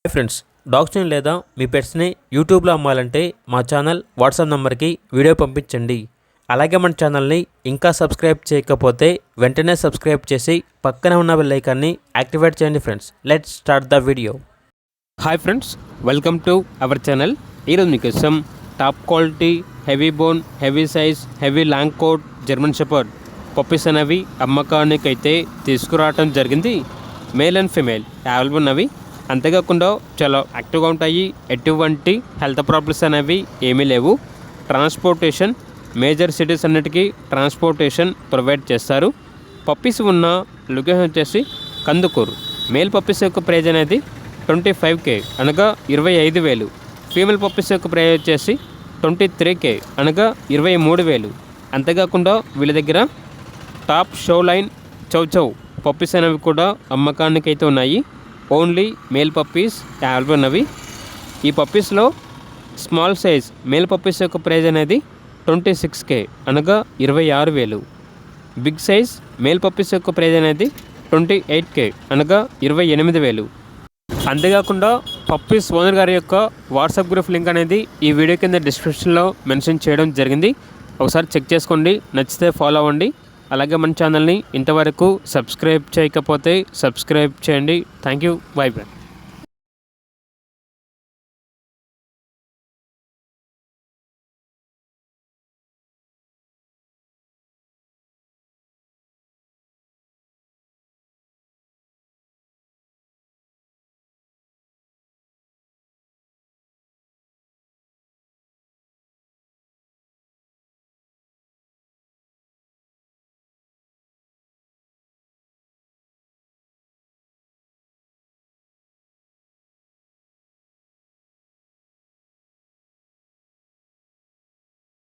Hi friends, డాగ్స్ని లేదా మీ పెట్స్ని యూట్యూబ్లో అమ్మాలంటే మా ఛానల్ వాట్సాప్ నెంబర్కి వీడియో పంపించండి. అలాగే మన ఛానల్ని ఇంకా సబ్స్క్రైబ్ చేయకపోతే వెంటనే సబ్స్క్రైబ్ చేసి పక్కనే ఉన్న బెల్ ఐకాన్ని యాక్టివేట్ చేయండి. Friends, let's start the video. Hi friends, welcome to our channel. ఈరోజు మీకోసం top quality heavy bone, heavy size, heavy long coat German shepherd puppies అనేవి అమ్మకానికి అయితే తీసుకురావడం జరిగింది. మేల్ అండ్ ఫిమేల్ అవైలబుల్ ఉన్నవి. అంతేకాకుండా చాలా యాక్టివ్గా ఉంటాయి. ఎటువంటి హెల్త్ ప్రాబ్లమ్స్ అనేవి ఏమీ లేవు. ట్రాన్స్పోర్టేషన్ మేజర్ సిటీస్ అన్నిటికీ ట్రాన్స్పోర్టేషన్ ప్రొవైడ్ చేస్తారు. పప్పీస్ ఉన్న లొకేషన్ వచ్చేసి కందుకూరు. మేల్ పప్పీస్ యొక్క ప్రైజ్ అనేది 25K అనగా 25,000. ఫీమేల్ పప్పీస్ యొక్క ప్రైజ్ వచ్చేసి 23K అనగా 23,000. అంతేకాకుండా వీళ్ళ దగ్గర టాప్ షో లైన్ చౌ పప్పీస్ అనేవి కూడా అమ్మకానికి అయితే ఉన్నాయి. ఓన్లీ మేల్ పప్పీస్ అవైలబుల్ ఉన్నవి. ఈ పప్పీస్లో స్మాల్ సైజ్ మేల్ పప్పీస్ యొక్క ప్రైజ్ అనేది 26K అనగా 26,000. బిగ్ సైజ్ మేల్ పప్పీస్ యొక్క ప్రైజ్ అనేది 28K అనగా 28,000. అంతేకాకుండా పప్పీస్ ఓనర్ గారి యొక్క వాట్సాప్ గ్రూప్ లింక్ అనేది ఈ వీడియో కింద డిస్క్రిప్షన్లో మెన్షన్ చేయడం జరిగింది. ఒకసారి చెక్ చేసుకోండి, నచ్చితే ఫాలో అవ్వండి. అలాగే మన ఛానల్ని ఇంతవరకు సబ్స్క్రైబ్ చేయకపోతే సబ్స్క్రైబ్ చేయండి. Thank you. By by.